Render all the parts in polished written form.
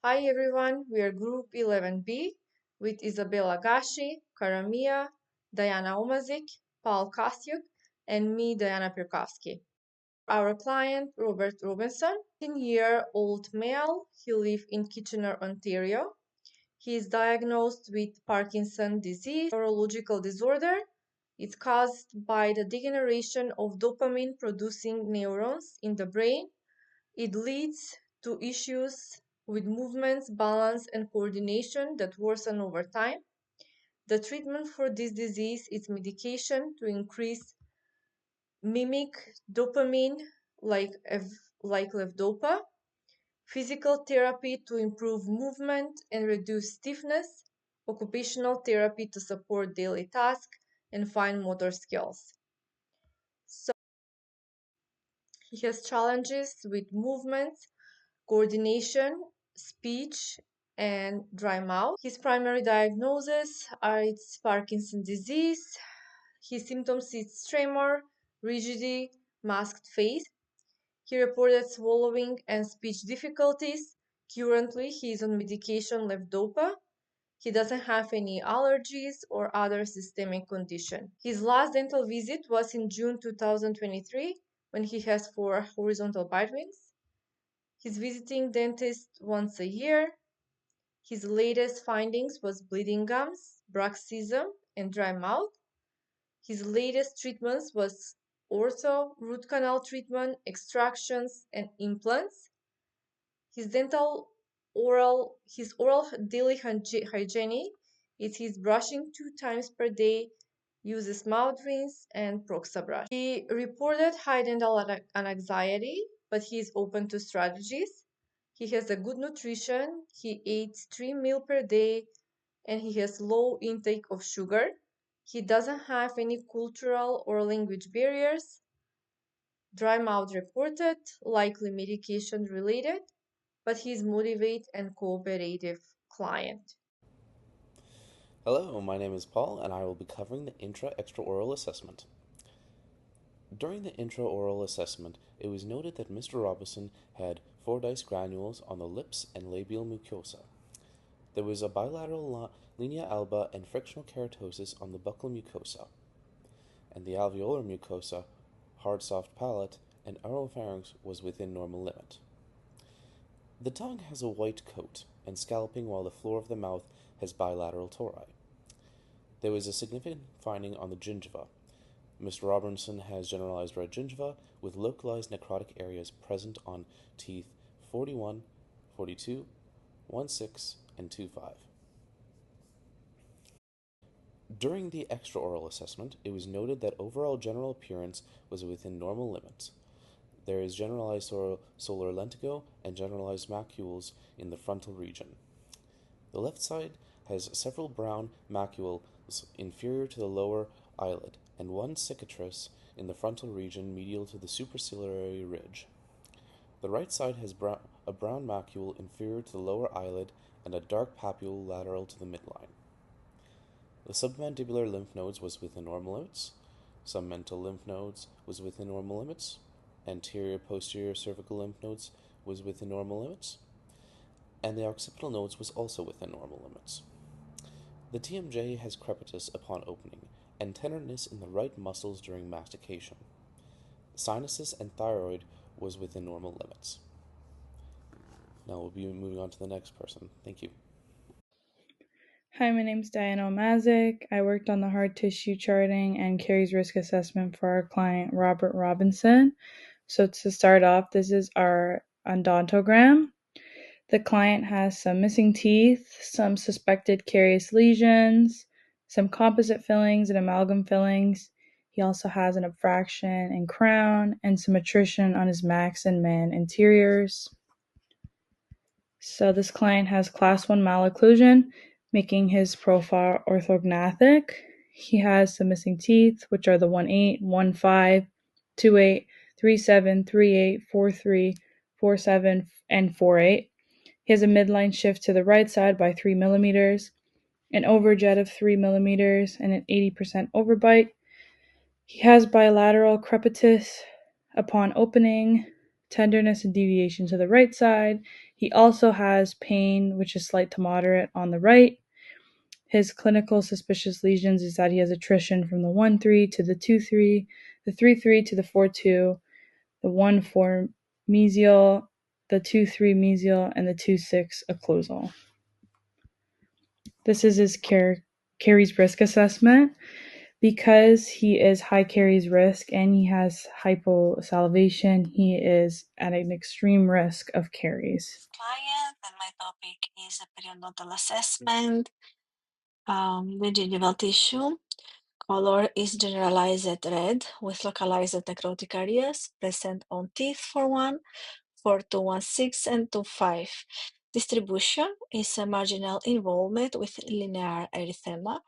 Hi everyone, we are Group 11B with Isabella Gashi, Karamia, Diana Omazik, Paul Kostyuk, and me, Diana Pirkovsky. Our client, Robert Robinson, 10-year-old male. He lives in Kitchener, Ontario. He is diagnosed with Parkinson disease, neurological disorder. It's caused by the degeneration of dopamine producing neurons in the brain. It leads to issues with movements, balance, and coordination that worsen over time. The treatment for this disease is medication to increase mimic dopamine, like, like levodopa, physical therapy to improve movement and reduce stiffness, occupational therapy to support daily tasks and fine motor skills. So he has challenges with movements, coordination, speech, and dry mouth. His primary diagnoses are it's Parkinson's disease. His symptoms is tremor, rigidity, masked face. He reported swallowing and speech difficulties. Currently, he is on medication levodopa. He doesn't have any allergies or other systemic condition. His last dental visit was in June 2023 when he has 4 horizontal bite wings. He's visiting dentist once a year. His latest findings was bleeding gums, bruxism, and dry mouth. His latest treatments was ortho, root canal treatment, extractions, and implants. His oral daily hygiene is his brushing 2 times per day, uses mouth rinse and proxa brush. He reported high dental anxiety, but he is open to strategies. He has a good nutrition. He eats 3 meals per day and he has low intake of sugar. He doesn't have any cultural or language barriers. Dry mouth reported, likely medication related, but he's motivated and cooperative client. Hello, my name is Paul, and I will be covering the intra-extraoral assessment. During the intraoral assessment, it was noted that Mr. Robinson had Fordyce granules on the lips and labial mucosa. There was a bilateral linea alba and frictional keratosis on the buccal mucosa, and the alveolar mucosa, hard soft palate, and oropharynx was within normal limit. The tongue has a white coat and scalloping while the floor of the mouth has bilateral tori. There was a significant finding on the gingiva. Mr. Robinson has generalized red gingiva with localized necrotic areas present on teeth 41, 42, 16, and 25. During the extraoral assessment, it was noted that overall general appearance was within normal limits. There is generalized solar lentigo and generalized macules in the frontal region. The left side has several brown macules inferior to the lower eyelid and one cicatrice in the frontal region medial to the superciliary ridge. The right side has a brown macule inferior to the lower eyelid and a dark papule lateral to the midline. The submandibular lymph nodes was within normal limits. Submental lymph nodes was within normal limits. Anterior posterior cervical lymph nodes was within normal limits. And the occipital nodes was also within normal limits. The TMJ has crepitus upon opening and tenderness in the right muscles during mastication. Sinuses and thyroid was within normal limits. Now we'll be moving on to the next person. Thank you. Hi, my name is Diana Omazik. I worked on the hard tissue charting and caries risk assessment for our client Robert Robinson. So to start off, this is our odontogram. The client has some missing teeth, some suspected carious lesions, some composite fillings and amalgam fillings. He also has an abfraction and crown and some attrition on his max and man anteriors. So this client has class 1 malocclusion, making his profile orthognathic. He has some missing teeth, which are the 1-8, 1-5, 2-8, 3-7, 3-8, 4-3, 4-7, and 4-8. He has a midline shift to the right side by 3 millimeters, an overjet of 3 millimeters, and an 80% overbite. He has bilateral crepitus upon opening, tenderness and deviation to the right side. He also has pain, which is slight to moderate on the right. His clinical suspicious lesions is that he has attrition from the 1-3 to the 2-3, the 3-3 to the 4-2, the 1-4 mesial, the 2-3 mesial, and the 2-6 occlusal. This is his caries risk assessment. Because he is high caries risk and he has hyposalivation, he is at an extreme risk of caries. Client, and my topic is a periodontal assessment. The gingival tissue color is generalized red with localized necrotic areas present on teeth for 1, for 216 and 25. Distribution is a marginal involvement with linear erythema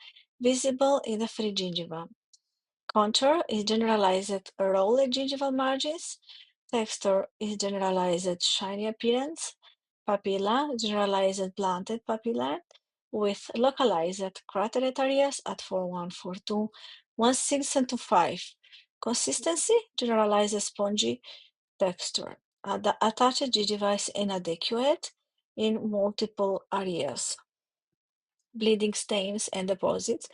visible in the free gingiva. Contour is generalized rolled gingival margins. Texture is generalized shiny appearance. Papilla, generalized blunted papilla with localized craterate areas at 4-1, 4-2, 1-6, and 2-5. Consistency, generalized spongy texture. The attached gingiva is inadequate in multiple areas. Bleeding stains and deposits.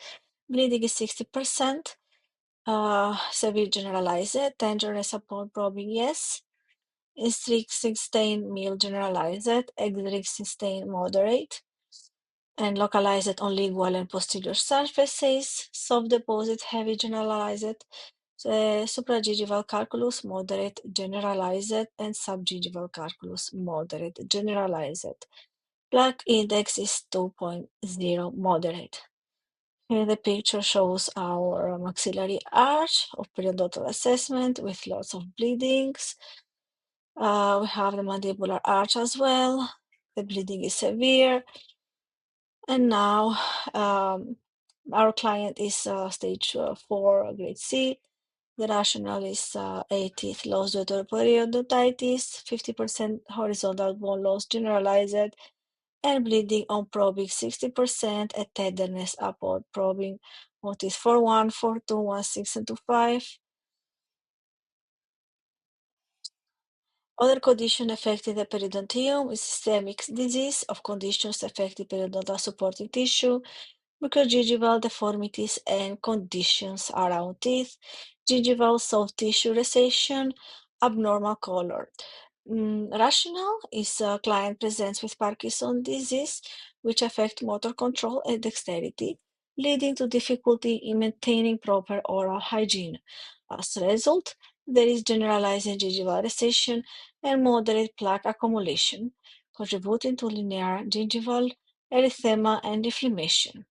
Bleeding is 60%. Severe generalized, tenderness upon probing, yes. Strict stain meal generalized, extrinsic stain moderate, and localized on lingual and posterior surfaces. Soft deposit, heavy generalized, supragingival calculus moderate generalized, and subgingival calculus moderate generalized. Plaque index is 2.0 moderate. Here the picture shows our maxillary arch of periodontal assessment with lots of bleedings. We have the mandibular arch as well. The bleeding is severe. And now our client is stage 4, grade C. The rationale is 80th loss due to periodontitis, 50% horizontal bone loss generalized, and bleeding on probing 60%, and tenderness upon probing on teeth 4-1, 4-2, 1-6, and 2-5. Other condition affecting the periodontium is systemic disease of conditions affecting periodontal supporting tissue, microgingival deformities, and conditions around teeth, gingival soft tissue recession, abnormal color. Rationale is a client presents with Parkinson disease, which affect motor control and dexterity, leading to difficulty in maintaining proper oral hygiene. As a result, there is generalized gingival recession and moderate plaque accumulation, contributing to linear gingival erythema and inflammation.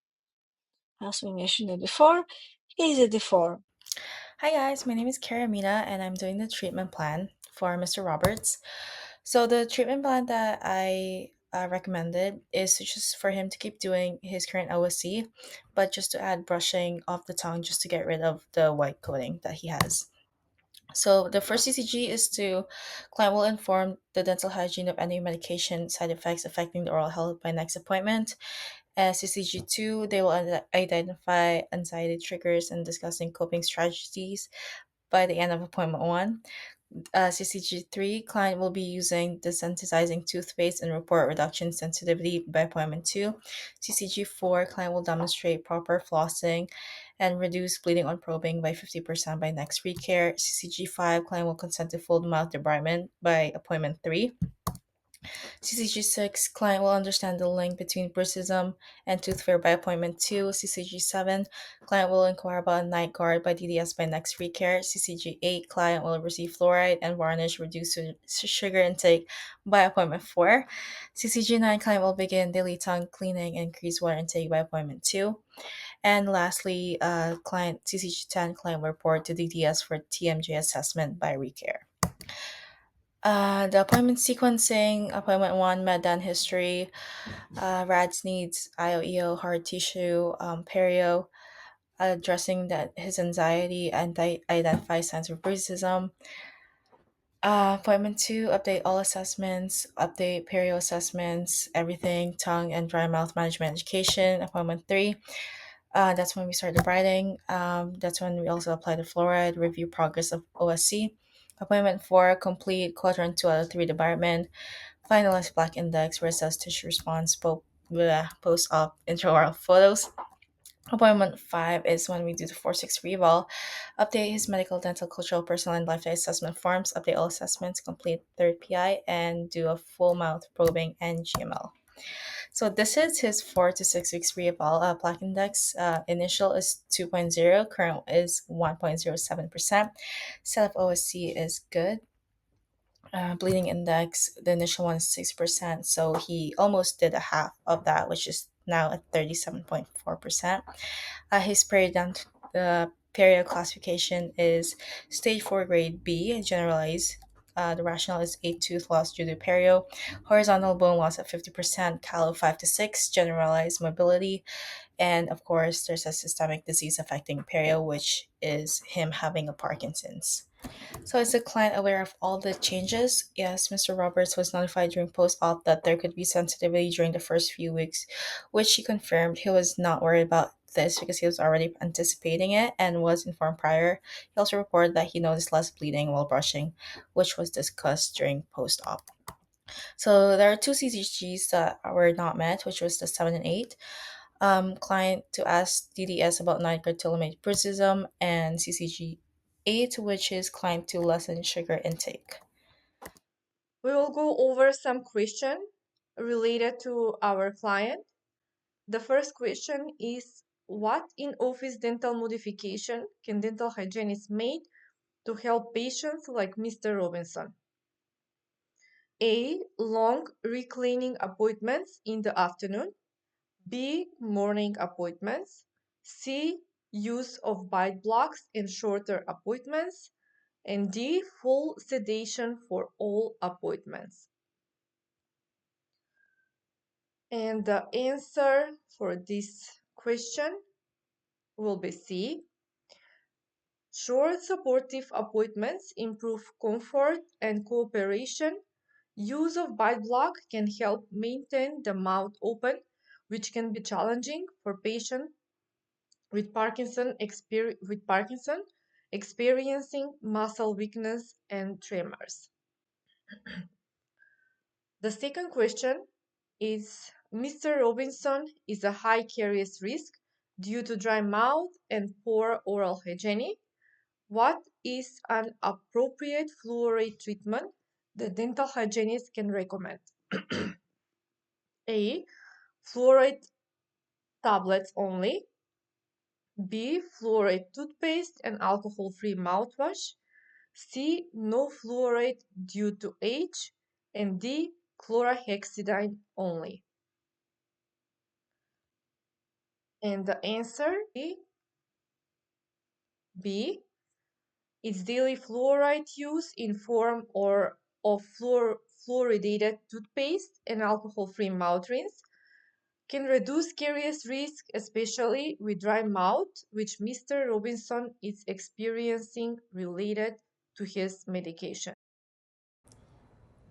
As we mentioned before, here's a deform. Hi guys, my name is Karamina and I'm doing the treatment plan for Mr. Roberts. So the treatment plan that I recommended is just for him to keep doing his current OSC, but just to add brushing off the tongue just to get rid of the white coating that he has. So the first CCG is to client will inform the dental hygiene of any medication side effects affecting the oral health by next appointment. CCG2, they will identify anxiety triggers and discussing coping strategies by the end of appointment 1. CCG3, client will be using desensitizing toothpaste and report reduction sensitivity by appointment 2. CCG4, client will demonstrate proper flossing and reduce bleeding on probing by 50% by next recare. CCG5, client will consent to full mouth debridement by appointment 3. CCG6, client will understand the link between bruxism and tooth fare by appointment 2. CCG7, client will inquire about a night guard by DDS by next recare. CCG8, client will receive fluoride and varnish reduced sugar intake by appointment 4. CCG9, client will begin daily tongue cleaning and increase water intake by appointment 2. And lastly, client CCG10, client will report to DDS for TMJ assessment by recare. The appointment sequencing, appointment 1, Medan history, RADS needs, IOEO, hard tissue, perio, addressing that his anxiety and identify signs of bruxism. Appointment 2, update all assessments, update perio assessments, everything, tongue and dry mouth management education. Appointment 3, that's when we start the writing. That's when we also apply the fluoride, review progress of OSC. Appointment 4, complete quadrant 2 out of 3 debarment. finalized plaque index, reassess tissue response, post-op intraoral photos. Appointment 5 is when we do the 4-6 reval, update his medical, dental, cultural, personal, and lifestyle assessment forms, update all assessments, complete third PI, and do a full mouth probing and GML. So this is his 4 to 6 weeks reval. Plaque index initial is 2.0, current is 1.07%. Self OSC is good. Bleeding index, the initial one is 6%, so he almost did a half of that, which is now at 37.4%. His periodont the perio classification is stage 4 grade B, generalized. The rationale is 8 tooth loss due to perio, horizontal bone loss at 50%, calo 5 to 6, generalized mobility, and of course, there's a systemic disease affecting perio, which is him having a Parkinson's. So is the client aware of all the changes? Yes, Mr. Roberts was notified during post-op that there could be sensitivity during the first few weeks, which he confirmed. He was not worried about this because he was already anticipating it and was informed prior. He also reported that he noticed less bleeding while brushing, which was discussed during post-op. So there are two CCGs that were not met, which was the 7 and 8. Client to ask DDS about nicotinamide brucism, and CCG 8, which is client to lessen sugar intake. We will go over some questions related to our client. The first question is, what in-office dental modification can dental hygienists make to help patients like Mr. Robinson? A. Long recleaning appointments in the afternoon. B. Morning appointments. C. Use of bite blocks in shorter appointments. And D. Full sedation for all appointments. And the answer for this question will be C. Short supportive appointments improve comfort and cooperation. Use of bite block can help maintain the mouth open, which can be challenging for patients with Parkinson experiencing muscle weakness and tremors. The second question is, Mr. Robinson is a high caries risk due to dry mouth and poor oral hygiene. What is an appropriate fluoride treatment the dental hygienist can recommend? A. Fluoride tablets only. B. Fluoride toothpaste and alcohol-free mouthwash. C. No fluoride due to age. And D. Chlorhexidine only. And the answer is B. It's daily fluoride use in form or of fluoridated toothpaste and alcohol-free mouth rinse can reduce caries risk, especially with dry mouth, which Mr. Robinson is experiencing related to his medication.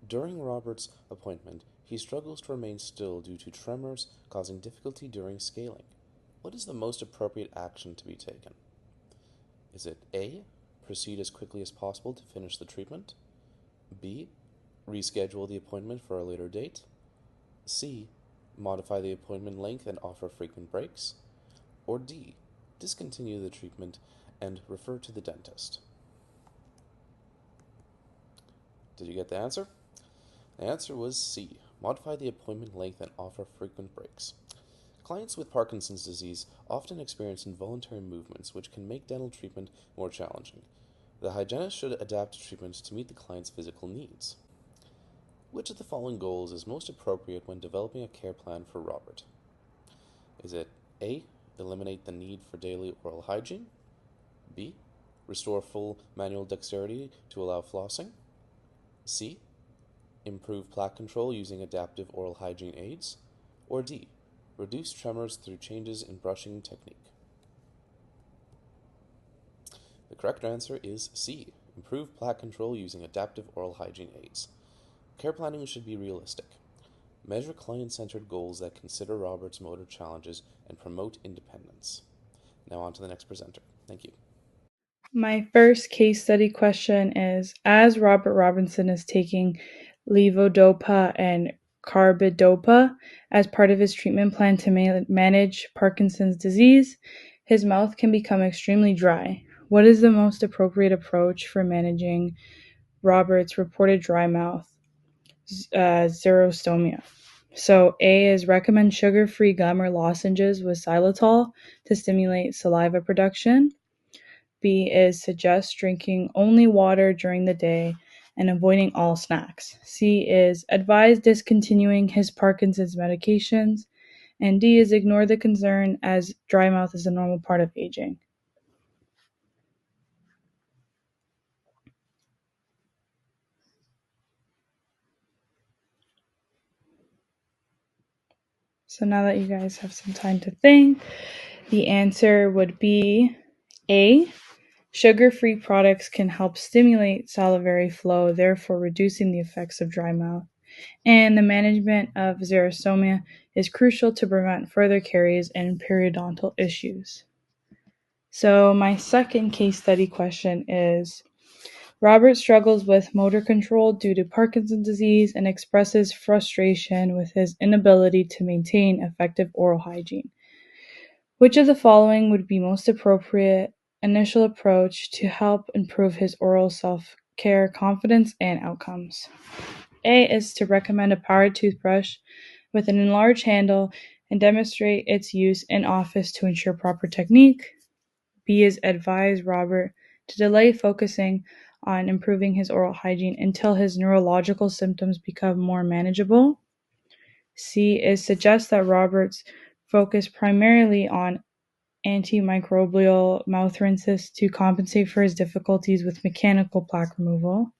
During Robert's appointment, he struggles to remain still due to tremors, causing difficulty during scaling. What is the most appropriate action to be taken? Is it A. Proceed as quickly as possible to finish the treatment? B. Reschedule the appointment for a later date? C. Modify the appointment length and offer frequent breaks? Or D. Discontinue the treatment and refer to the dentist? Did you get the answer? The answer was C. Modify the appointment length and offer frequent breaks. Clients with Parkinson's disease often experience involuntary movements which can make dental treatment more challenging. The hygienist should adapt treatment to meet the client's physical needs. Which of the following goals is most appropriate when developing a care plan for Robert? Is it A. Eliminate the need for daily oral hygiene? B. Restore full manual dexterity to allow flossing? C. Improve plaque control using adaptive oral hygiene aids? Or D. Reduce tremors through changes in brushing technique? The correct answer is C. Improve plaque control using adaptive oral hygiene aids. Care planning should be realistic. Measure client-centered goals that consider Robert's motor challenges and promote independence. Now on to the next presenter. Thank you. My first case study question is, as Robert Robinson is taking levodopa and carbidopa as part of his treatment plan to manage Parkinson's disease, his mouth can become extremely dry. What is the most appropriate approach for managing Robert's reported dry mouth xerostomia? So A is recommend sugar-free gum or lozenges with xylitol to stimulate saliva production. B is suggest drinking only water during the day and avoiding all snacks. C is advise discontinuing his Parkinson's medications. And D is ignore the concern as dry mouth is a normal part of aging. So now that you guys have some time to think, the answer would be A. Sugar-free products can help stimulate salivary flow, therefore reducing the effects of dry mouth. And the management of xerostomia is crucial to prevent further caries and periodontal issues. So my second case study question is, Robert struggles with motor control due to Parkinson's disease and expresses frustration with his inability to maintain effective oral hygiene. Which of the following would be most appropriate initial approach to help improve his oral self-care confidence and outcomes? A is to recommend a powered toothbrush with an enlarged handle and demonstrate its use in office to ensure proper technique. B is advise Robert to delay focusing on improving his oral hygiene until his neurological symptoms become more manageable. C is suggest that Roberts focus primarily on antimicrobial mouth rinses to compensate for his difficulties with mechanical plaque removal.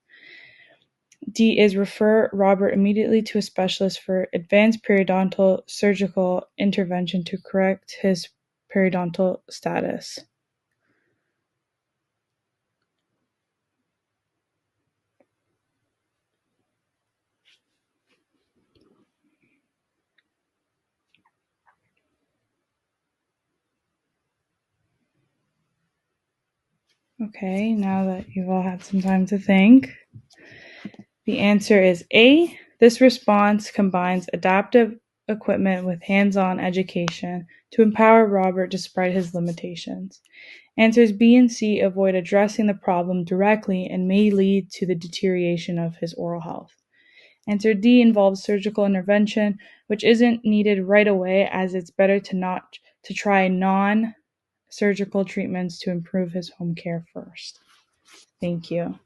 D is refer Robert immediately to a specialist for advanced periodontal surgical intervention to correct his periodontal status. Okay, now that you've all had some time to think, the answer is A. This response combines adaptive equipment with hands-on education to empower Robert despite his limitations. Answers B and C avoid addressing the problem directly and may lead to the deterioration of his oral health. Answer D involves surgical intervention, which isn't needed right away as it's better to try non-surgical treatments to improve his home care first. Thank you.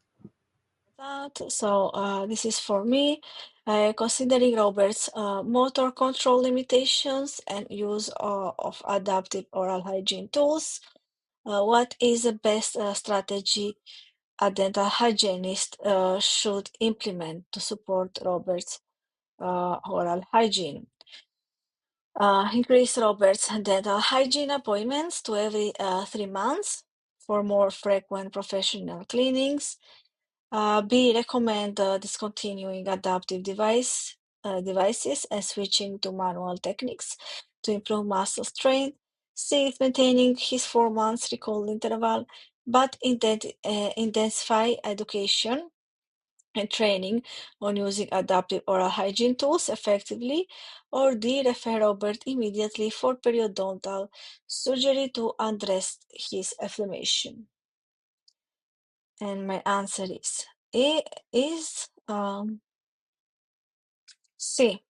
This is for me. Considering Robert's motor control limitations and use of adaptive oral hygiene tools, what is the best strategy a dental hygienist should implement to support Robert's oral hygiene? Increase Robert's dental hygiene appointments to every 3 months for more frequent professional cleanings. B, recommend discontinuing adaptive devices and switching to manual techniques to improve muscle strength. C, is maintaining his 4 months recall interval, but intensify education and training on using adaptive oral hygiene tools effectively. Or D, refer Robert immediately for periodontal surgery to address his inflammation. And my answer is C.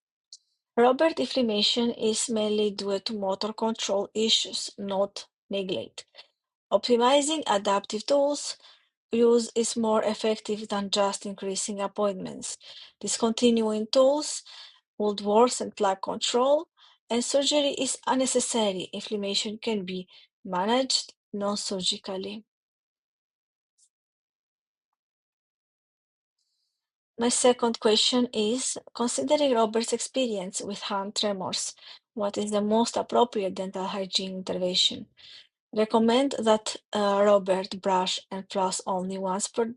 Robert inflammation is mainly due to motor control issues, not neglect. Optimizing adaptive tools use is more effective than just increasing appointments. Discontinuing tools would worsen plaque control, and surgery is unnecessary. Inflammation can be managed non-surgically. My second question is, considering Robert's experience with hand tremors, what is the most appropriate dental hygiene intervention? Recommend that Robert brush and floss only once per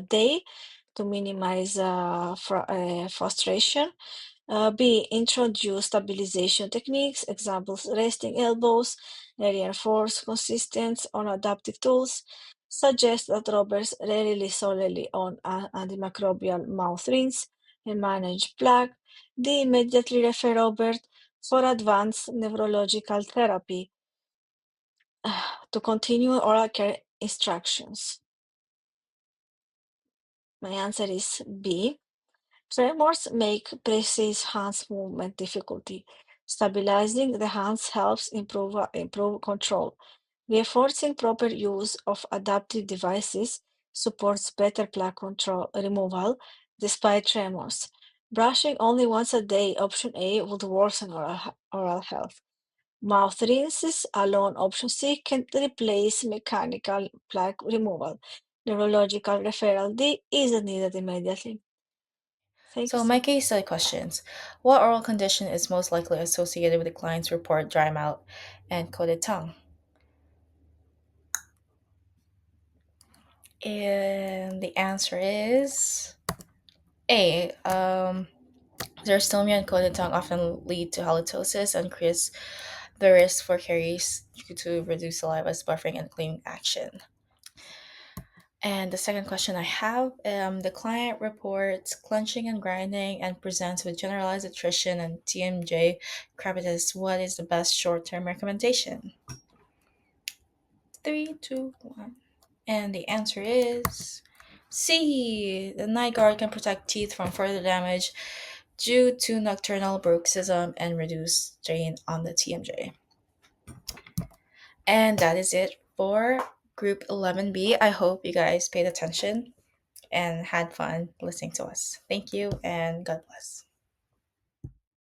day to minimize frustration. B, introduce stabilization techniques, examples resting elbows, reinforce consistent on adaptive tools. Suggest that Roberts rarely solely on antimicrobial mouth rinse and manage plaque, they immediately refer Robert for advanced neurological therapy to continue oral care instructions. My answer is B. Tremors make precise hand movement difficulty. Stabilizing the hands helps improve control. Reinforcing proper use of adaptive devices supports better plaque control removal despite tremors. Brushing only once a day, option A, would worsen oral health. Mouth rinses alone, option C, can replace mechanical plaque removal. Neurological referral D isn't needed immediately. So, Thanks. my case study questions: what oral condition is most likely associated with the client's report dry mouth and coated tongue? And the answer is A. Xerostomia and coated tongue often lead to halitosis and increase the risk for caries due to reduced saliva's buffering and cleaning action. And the second question I have, the client reports clenching and grinding and presents with generalized attrition and TMJ crepitus. What is the best short-term recommendation? Three, two, one. And the answer is C. The night guard can protect teeth from further damage due to nocturnal bruxism and reduce strain on the TMJ. And that is it for Group 11B. I hope you guys paid attention and had fun listening to us. Thank you and God bless.